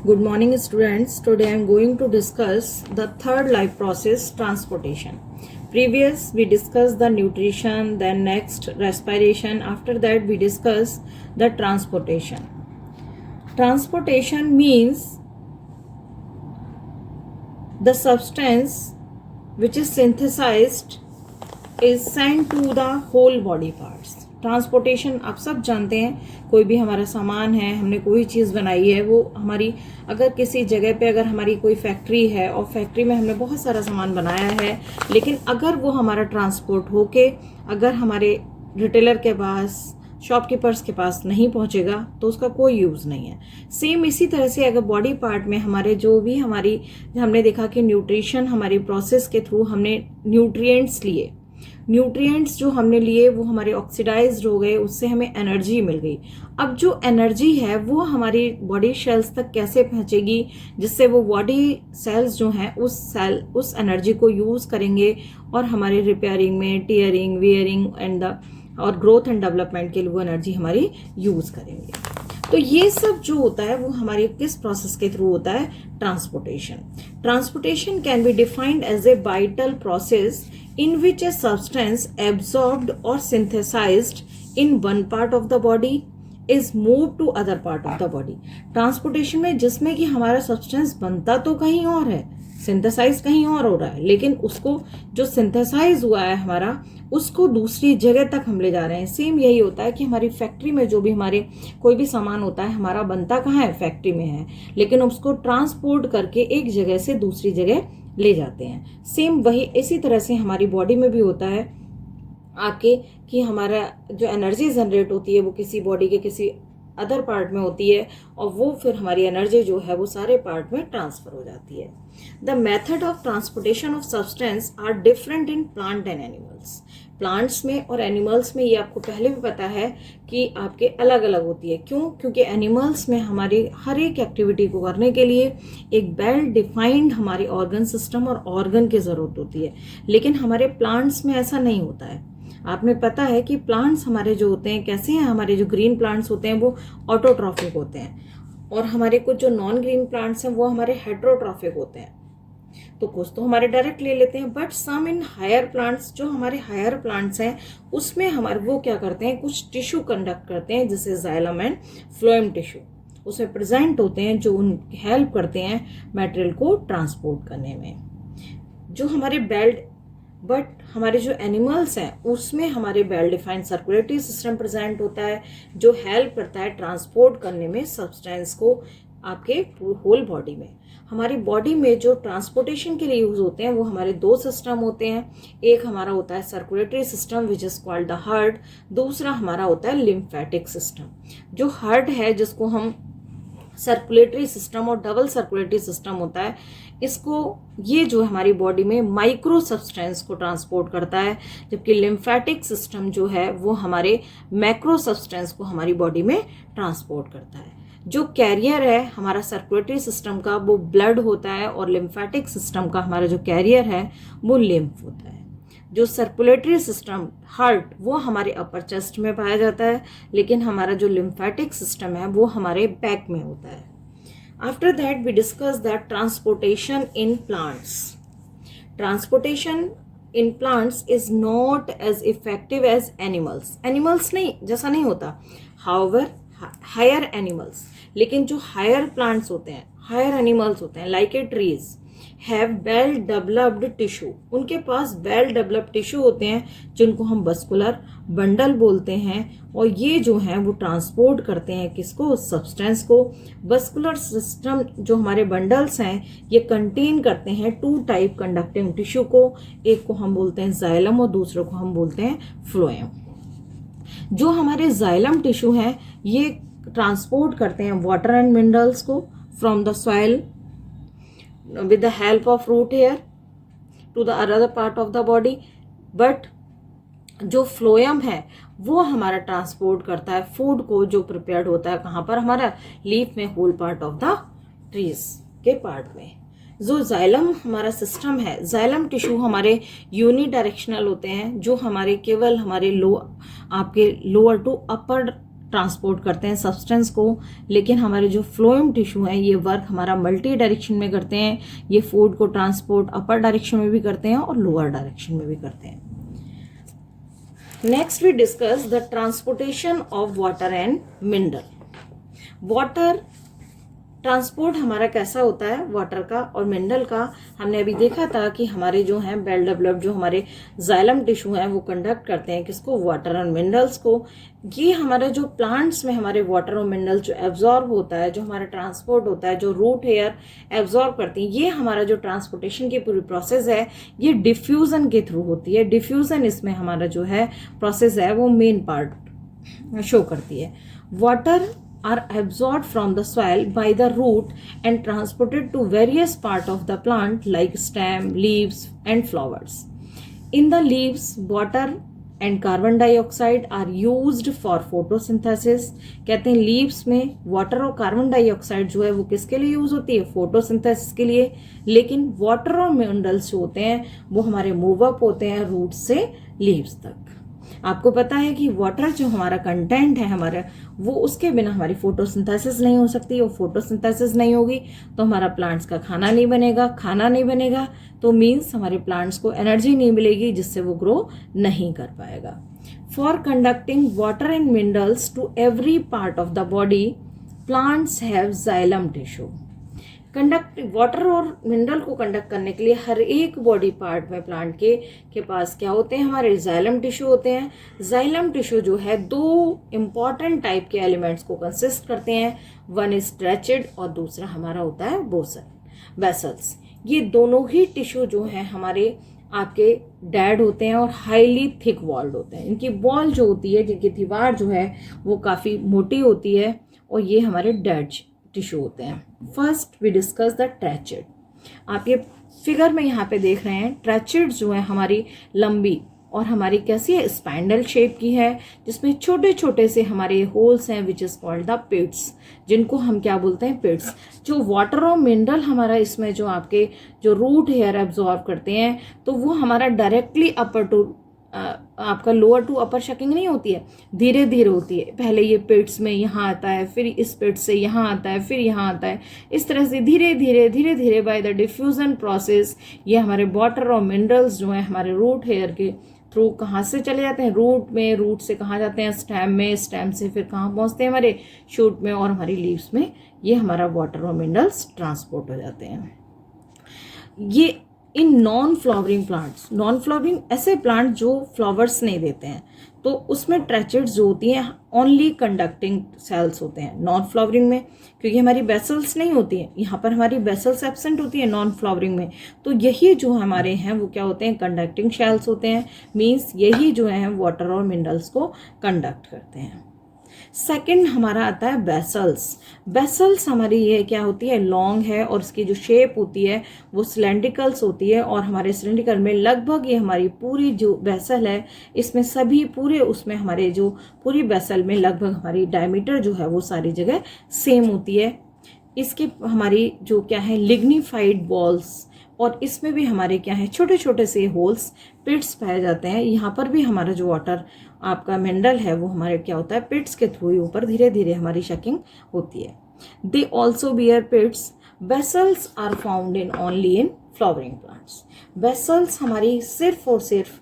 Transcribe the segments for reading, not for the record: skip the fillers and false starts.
Good morning students. Today I am going to discuss the third life process, transportation. Previous we discussed the nutrition, then next respiration. After that we discuss the transportation. Transportation means the substance which is synthesized is sent to the whole body parts. Transportation आप सब जानते हैं, कोई भी हमारा सामान है, हमने कोई चीज़ बनाई है, वो हमारी अगर किसी जगह पे अगर हमारी कोई फैक्ट्री है और फैक्ट्री में हमने बहुत सारा सामान बनाया है, लेकिन अगर वो हमारा ट्रांसपोर्ट होके अगर हमारे रिटेलर के पास, शॉपकीपर्स के पास नहीं पहुंचेगा तो उसका कोई यूज़ नहीं है. सेम इसी तरह से अगर बॉडी पार्ट में हमारे जो भी हमने देखा कि न्यूट्रिशन हमारी प्रोसेस के थ्रू हमने न्यूट्रिएंट्स जो हमने लिए वो हमारे ऑक्सीडाइज्ड हो गए, उससे हमें एनर्जी मिल गई. अब जो एनर्जी है वो हमारी बॉडी सेल्स तक कैसे पहुंचेगी, जिससे वो बॉडी सेल्स जो हैं उस एनर्जी को यूज़ करेंगे और हमारे रिपेयरिंग में, टीयरिंग, वियरिंग और ग्रोथ एंड डेवलपमेंट के लिए वो एनर्जी हमारी यूज़ करेंगे. तो ये सब जो होता है वो हमारे किस प्रोसेस के थ्रू होता है? Transportation. Transportation can be defined as a vital process in which a substance absorbed or synthesized in one part of the body is moved to other part of the body. Transportation में जिसमें कि हमारा substance बनता तो कहीं और है, synthesise कहीं और हो रहा है, लेकिन उसको जो सिंथेसाइज हुआ है हमारा, उसको दूसरी जगह तक हम ले जा रहे हैं. सेम यही होता है कि हमारी फैक्ट्री में जो भी हमारे कोई भी सामान होता है, हमारा बनता कहाँ है? फैक्ट्री में है, लेकिन उसको ट्रांसपोर्ट करके एक जगह से दूसरी जगह ले जाते हैं. सेम वही इसी तरह से हमारी बॉडी में भी होता है आके कि हमारा जो एनर्जी जनरेट होती है वो किसी बॉडी के किसी अदर पार्ट में होती है और वो फिर हमारी एनर्जी जो है वो सारे पार्ट में ट्रांसफर हो जाती है. The method of transportation of substance are different in plant and animals. Plants में और एनिमल्स में ये आपको पहले भी पता है कि आपके अलग अलग होती है. क्यों? क्योंकि एनिमल्स में हमारी हर एक एक्टिविटी को करने के लिए एक वेल डिफाइंड हमारी ऑर्गन सिस्टम और ऑर्गन की ज़रूरत होती है, लेकिन हमारे प्लांट्स में ऐसा नहीं होता है. आपने पता है कि प्लांट्स हमारे जो होते हैं कैसे हैं, हमारे जो ग्रीन प्लांट्स होते हैं वो ऑटोट्रॉफिक होते हैं और हमारे कुछ जो नॉन ग्रीन प्लांट्स हैं वो हमारे हेट्रोट्रॉफिक होते हैं. तो कुछ तो हमारे डायरेक्ट ले लेते हैं, but some in higher plants, जो हमारे हायर प्लांट्स हैं उसमें हमारे वो क्या करते हैं, कुछ टिश्यू कंडक्ट करते हैं जिसे जाइलम एंड फ्लोएम टिश्यू उसमें प्रेजेंट होते हैं, जो उन हेल्प करते हैं मटेरियल को ट्रांसपोर्ट करने में. जो हमारे बट हमारे जो एनिमल्स हैं उसमें हमारे well defined circulatory system present होता है, जो हेल्प करता है ट्रांसपोर्ट करने में सब्सटेंस को आपके होल बॉडी में. हमारी बॉडी में जो ट्रांसपोर्टेशन के लिए यूज होते हैं वो हमारे दो सिस्टम होते हैं. एक हमारा होता है circulatory system which is called the heart, दूसरा हमारा होता है लिम्फेटिक सिस्टम. जो हार्ट है जिसको हम सर्कुलेटरी सिस्टम और डबल सर्कुलेटरी सिस्टम होता है, इसको ये जो हमारी बॉडी में माइक्रो सब्सटेंस को ट्रांसपोर्ट करता है, जबकि लिम्फेटिक सिस्टम जो है वो हमारे मैक्रो सब्सटेंस को हमारी बॉडी में ट्रांसपोर्ट करता है. जो कैरियर है हमारा सर्कुलेटरी सिस्टम का वो ब्लड होता है और लिम्फेटिक सिस्टम का हमारा जो कैरियर है वो लिम्फ होता है. जो सर्कुलेटरी सिस्टम हार्ट वो हमारे अपर चेस्ट में पाया जाता है, लेकिन हमारा जो लिम्फेटिक सिस्टम है वो हमारे बैक में होता है. After that we discuss that transportation in plants. Transportation in plants is not as effective as animals. Animals नहीं जैसा नहीं होता, हाउएवर हायर एनिमल्स, लेकिन जो हायर प्लांट्स होते हैं, हायर एनिमल्स होते हैं like A trees have well developed tissue. उनके पास वेल डेवलप्ड टिश्यू होते हैं जिनको हम वस्कुलर बंडल बोलते हैं, और ये जो हैं वो ट्रांसपोर्ट करते हैं किसको? सब्सटेंस को. वस्कुलर सिस्टम जो हमारे बंडल्स हैं ये कंटेन करते हैं टू टाइप कंडक्टिंग टिश्यू को. एक को हम बोलते हैं जाइलम और दूसरे को हम बोलते हैं फ्लोएम. जो हमारे जाइलम टिश्यू हैं ये ट्रांसपोर्ट करते हैं वाटर एंड मिनरल्स को from the soil with the help of root hair to the other part of the body. But जो फ्लोएम है वो हमारा ट्रांसपोर्ट करता है फूड को जो प्रिपेयर्ड होता है कहाँ पर? हमारा लीफ में, whole part of the trees के पार्ट में. जो जाइलम हमारा सिस्टम है, जाइलम टिश्यू हमारे यूनि डायरेक्शनल होते हैं, जो हमारे केवल हमारे आपके लोअर टू अपर ट्रांसपोर्ट करते हैं सब्सटेंस को, लेकिन हमारे जो फ्लोएम टिश्यू हैं ये वर्क हमारा मल्टी डायरेक्शन में करते हैं। ये फूड को ट्रांसपोर्ट अपर डायरेक्शन में भी करते हैं और लोअर डायरेक्शन में भी करते हैं। Next we discuss the transportation of water and mineral. Water transport हमारा कैसा होता है वाटर का और मिनरल का, हमने अभी देखा था कि हमारे जो हैं वेल डेवलप्ड जो हमारे जाइलम टिश्यू हैं वो कंडक्ट करते हैं किसको, वाटर और मिनरल्स को। ये हमारे जो प्लांट्स में हमारे वाटर और मिनरल जो एब्जॉर्ब होता है, जो हमारा ट्रांसपोर्ट होता है, जो रूट हेयर एब्जॉर्ब करती है, ये हमारा जो ट्रांसपोर्टेशन की पूरी प्रोसेस है ये डिफ्यूजन के थ्रू होती है। डिफ्यूजन इसमें हमारा जो है प्रोसेस है वो मेन पार्ट शो करती है। Water are absorbed from the soil by the root and transported to various part of the plant like stem, leaves and flowers. In the leaves, water and carbon dioxide are used for photosynthesis. कहते हैं leaves में water और carbon dioxide जो है वो किसके लिए use होती है, फोटोसिंथेसिस के लिए। लेकिन वाटर और मिनरल्स जो होते हैं वो हमारे मूव अप होते हैं रूट से लीव्स तक। आपको पता है कि वाटर जो हमारा कंटेंट है हमारा, वो उसके बिना हमारी फोटोसिंथेसिस नहीं हो सकती, और फोटोसिंथेसिस नहीं होगी तो हमारा प्लांट्स का खाना नहीं बनेगा, खाना नहीं बनेगा तो मीन्स हमारे प्लांट्स को एनर्जी नहीं मिलेगी जिससे वो ग्रो नहीं कर पाएगा। For conducting water and minerals to every part of the body, plants have xylem tissue. Conduct water और मिनरल को कंडक्ट करने के लिए हर एक बॉडी पार्ट में प्लांट के पास क्या होते हैं, हमारे जाइलम टिश्यू होते हैं। जाइलम टिश्यू जो है दो इंपॉर्टेंट टाइप के एलिमेंट्स को कंसिस्ट करते हैं, वन इज ट्रेचेड और दूसरा हमारा होता है वेसल्स। ये दोनों ही टिश्यू जो है हमारे आपके डेड होते हैं और हाईली थिक वॉल्ड होते हैं। इनकी वॉल जो होती है, जिनकी दीवार जो है वो काफ़ी मोटी होती है और ये हमारे डेड टिश्यू होते हैं। First we discuss the tracheid. आप ये फिगर में यहाँ पे देख रहे हैं, ट्रेचेड जो है हमारी लंबी और हमारी कैसी है, स्पाइंडल शेप की है, जिसमें छोटे छोटे से हमारे होल्स हैं विच इज कॉल्ड द पिट्स, जिनको हम क्या बोलते हैं, पिट्स। जो वाटर और मिनरल हमारा इसमें जो आपके जो रूट हेयर एब्जॉर्ब करते हैं तो वो हमारा डायरेक्टली अपर टू आपका लोअर टू अपर शकिंग नहीं होती है, धीरे धीरे होती है। पहले ये पिट्स में यहाँ आता है, फिर इस पिट से यहाँ आता है, फिर यहाँ आता है। इस तरह से धीरे धीरे बाय द डिफ्यूजन प्रोसेस ये हमारे वाटर और मिनरल्स जो हैं हमारे रूट हेयर के थ्रू कहाँ से चले जाते हैं, रूट में, रूट से कहाँ जाते हैं, स्टेम में, स्टेम से फिर कहाँ पहुँचते हैं, हमारे शूट में और हमारी लीव्स में। ये हमारा वाटर और मिनरल्स ट्रांसपोर्ट हो जाते हैं। ये in non flowering plants, non flowering ऐसे प्लांट जो फ्लावर्स नहीं देते हैं, तो उसमें ट्रेचेड्स जो होती हैं ओनली कंडक्टिंग सेल्स होते हैं। नॉन फ्लावरिंग में क्योंकि हमारी बेसल्स नहीं होती हैं, यहाँ पर हमारी बेसल्स एब्सेंट होती है नॉन फ्लावरिंग में, तो यही जो हमारे हैं वो क्या होते हैं, कंडक्टिंग शेल्स होते हैं। मीन्स यही जो है वाटर और मिनरल्स को कंडक्ट करते हैं। सेकंड हमारा आता है बेसल्स। बेसल्स हमारी ये क्या होती है, लॉन्ग है और इसकी जो शेप होती है वो सिलेंड्रिकल्स होती है, और हमारे सिलेंड्रिकल में लगभग ये हमारी पूरी जो बेसल है इसमें सभी पूरे उसमें हमारे जो पूरी बेसल में लगभग हमारी डायमीटर जो है वो सारी जगह सेम होती है। इसके हमारी जो क्या है लिग्निफाइड बॉल्स, और इसमें भी हमारे क्या है छोटे छोटे से होल्स, पिट्स पाए जाते हैं। यहाँ पर भी हमारा जो वाटर आपका मिनरल है वो हमारे क्या होता है, पिट्स के थ्रू ही ऊपर धीरे धीरे हमारी शकिंग होती है। They also bear pits. Vessels are found in only in flowering plants. Vessels हमारी सिर्फ और सिर्फ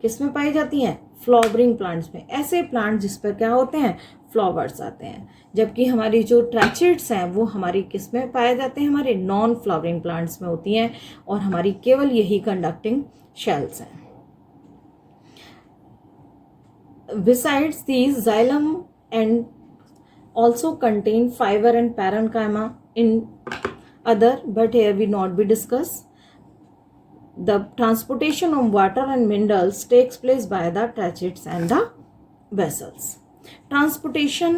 किस में पाई जाती हैं, फ्लावरिंग प्लांट्स में, ऐसे प्लांट जिस पर क्या होते हैं, फ्लावर्स आते हैं। जबकि हमारी जो ट्रेचेड्स हैं वो हमारी किस में पाए जाते हैं, हमारे नॉन फ्लावरिंग प्लांट्स में होती हैं, और हमारी केवल यही कंडक्टिंग शेल्स हैं। Besides these, xylem and also contain fiber and parenchyma in other, but here we not be discuss. The transportation of water and minerals takes place by the tracheids and the vessels. Transportation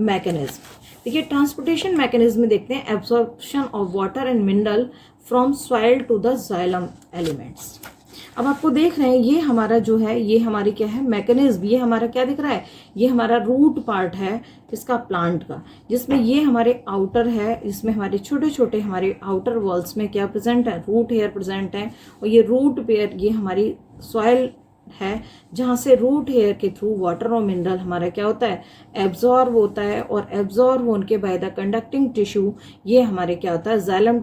mechanism. देखिए transportation mechanism में देखते हैं, absorption of water and mineral from soil to the xylem elements. अब आपको देख रहे हैं ये हमारा जो है ये हमारी क्या है मैकेनिज्म, ये हमारा क्या दिख रहा है, ये हमारा रूट पार्ट है इसका प्लांट का, जिसमें ये हमारे आउटर है, इसमें हमारे छोटे छोटे हमारे आउटर वॉल्स में क्या प्रेजेंट है, रूट हेयर प्रेजेंट है, और ये रूट पेयर ये हमारी सॉइल है जहाँ से रूट हेयर के थ्रू वाटर और मिनरल हमारा क्या होता है, एब्जॉर्ब होता है, और एब्जॉर्ब होने के बाय द कंडक्टिंग टिश्यू, ये हमारे क्या होता है, जाइलम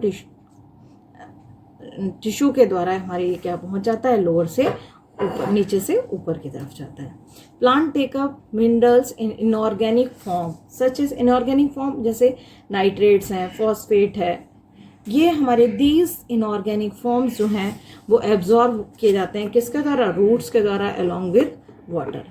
टिश्यू के द्वारा हमारे ये क्या पहुंच जाता है, लोअर से ऊपर, नीचे से ऊपर की तरफ जाता है। Plant take up minerals in inorganic form such as, inorganic form जैसे नाइट्रेट्स हैं, फॉस्फेट है, ये हमारे दीज इनऑर्गेनिक फॉर्म्स जो हैं वो एब्जॉर्ब किए जाते हैं किसके द्वारा, रूट्स के द्वारा, along with water.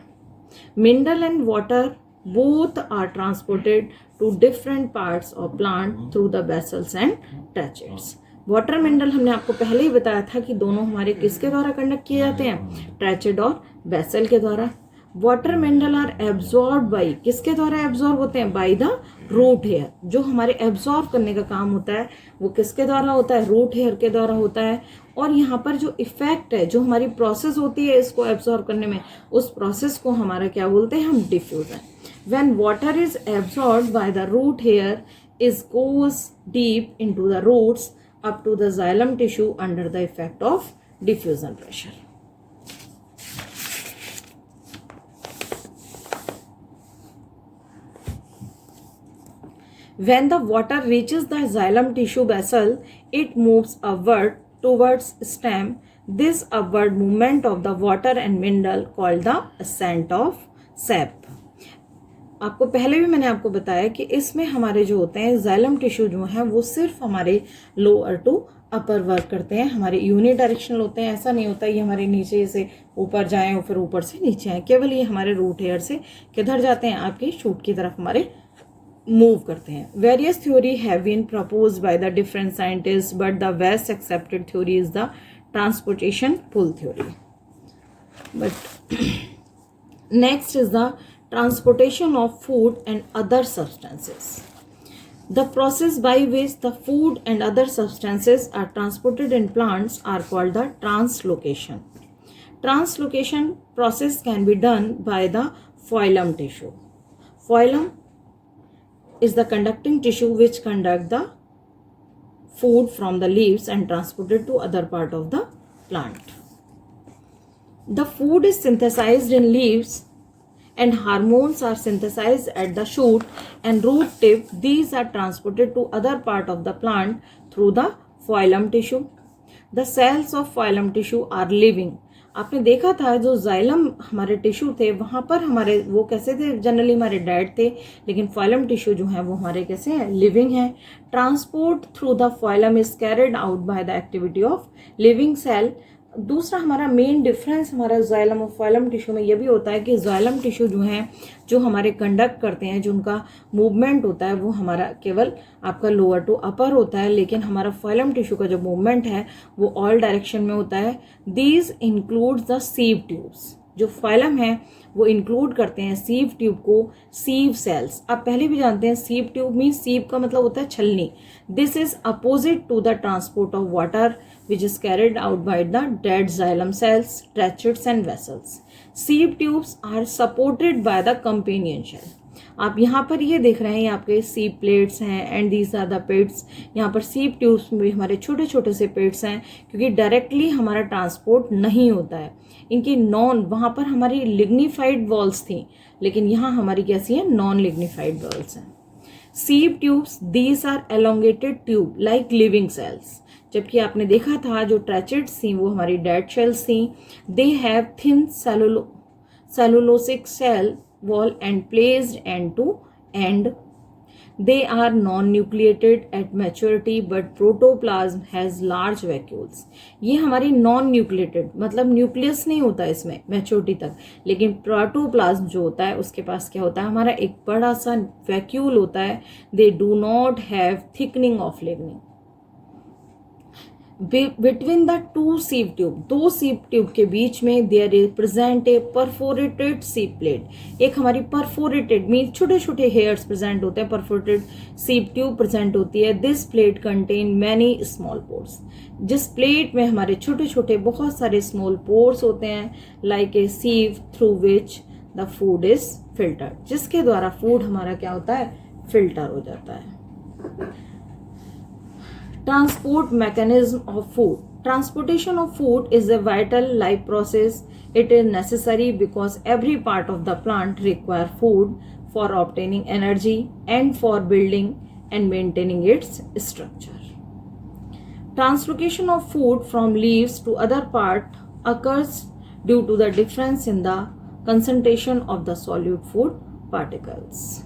Mineral and water both are transported to different parts of plant through the vessels and tracheids. Water mineral हमने आपको पहले ही बताया था कि दोनों हमारे किसके द्वारा कंडक्ट किए जाते हैं, ट्रैचेड और बेसल के द्वारा। Water mineral are absorb by, किसके द्वारा एब्जॉर्ब होते हैं, बाई द रूट हेयर। जो हमारे एब्जॉर्ब करने का काम होता है वो किसके द्वारा होता है, रूट हेयर के द्वारा होता है। और यहाँ पर जो इफेक्ट है, जो हमारी प्रोसेस होती है इसको एब्जॉर्ब करने में, उस प्रोसेस को हमारा क्या बोलते हैं हम, diffusion. When water is absorb by the root hair is goes deep into the roots up to the xylem tissue under the effect of diffusion pressure. When the water reaches the xylem tissue vessel, it moves upward towards stem. This upward movement of the water and mineral called the ascent of sap. आपको पहले भी मैंने आपको बताया कि इसमें हमारे जो होते हैं जाइलम टिश्यू जो है वो सिर्फ हमारे लोअर टू अपर वर्क करते हैं, हमारे यूनि डायरेक्शनल होते हैं। ऐसा नहीं होता ये हमारे नीचे से ऊपर जाएं और फिर ऊपर से नीचे आए, केवल ये हमारे रूट हेयर से किधर जाते हैं, आपके शूट की तरफ हमारे मूव करते हैं। Various theory have been proposed by the different scientist but the best accepted theory is the transportation pull theory. But next is the transportation of food and other substances. The process by which the food and other substances are transported in plants are called the translocation. Translocation process can be done by the phloem tissue. Phloem is the conducting tissue which conduct the food from the leaves and transport it to other part of the plant. The food is synthesized in leaves and hormones are synthesized at the shoot and root tip. These are transported to other part of the plant through the phloem tissue. The cells of phloem tissue are living. आपने देखा था जो xylem हमारे tissue थे वहाँ पर हमारे वो कैसे थे, जनरली हमारे डेड थे, लेकिन phloem टिश्यू जो है वो हमारे कैसे हैं, लिविंग है। Transport through the phloem is carried out by the activity of living cell. दूसरा हमारा मेन डिफरेंस हमारा जाइलम और phloem टिश्यू में ये भी होता है कि जाइलम टिश्यू जो हैं जो हमारे कंडक्ट करते हैं, जो उनका मूवमेंट होता है वो हमारा केवल आपका लोअर टू अपर होता है, लेकिन हमारा phloem टिश्यू का जो मूवमेंट है वो ऑल डायरेक्शन में होता है। These include the sieve tubes. जो phloem है वो इंक्लूड करते हैं सीव ट्यूब को, सीव सेल्स। आप पहले भी जानते हैं सीव ट्यूब मीन सीव का मतलब होता है छलनी। This is opposite to the transport of water which is carried out by the dead xylem cells, tracheids and vessels. Sieve tubes are supported by the companion shell. आप यहाँ पर ये देख रहे हैं, ये आपके सीव प्लेट्स हैं and these are the pits. यहाँ पर सीव ट्यूब्स में भी हमारे छोटे छोटे से पेट्स हैं क्योंकि डायरेक्टली हमारा ट्रांसपोर्ट नहीं होता है। इनकी नॉन, वहाँ पर हमारी लिग्निफाइड वॉल्स थी, लेकिन यहाँ हमारी कैसी है, नॉन लिग्निफाइड वॉल्स हैं। Sieve tubes, these are elongated tube like living cells. जबकि आपने देखा था जो ट्रैचेड्स थी वो हमारी डेड शेल्स थी। They have thin cellulosic cell wall and placed end to end. They are non nucleated at maturity but protoplasm has large vacuoles. ये हमारी नॉन न्यूक्लिएटेड मतलब न्यूक्लियस नहीं होता इसमें मैच्योरिटी तक, लेकिन प्रोटोप्लाज्म जो होता है उसके पास क्या होता है, हमारा एक बड़ा सा वैक्यूल होता है। They do not have thickening of lignin. Between the two sieve tube, दो सीव ट्यूब के बीच में there is present a perforated sieve plate. एक हमारी परफोरेटेड मीन छोटे छोटे हेयर्स प्रेजेंट होते हैं, परफोरेटेड सीव ट्यूब प्रेजेंट होती है। This plate contain many small pores. जिस प्लेट में हमारे छोटे छोटे बहुत सारे स्मॉल पोर्स होते हैं, like a sieve through which the food is filtered, जिसके द्वारा फूड हमारा क्या होता है, फिल्टर हो जाता है। Transport mechanism of food. Transportation of food is a vital life process. It is necessary because every part of the plant requires food for obtaining energy and for building and maintaining its structure. Translocation of food from leaves to other part occurs due to the difference in the concentration of the solute food particles.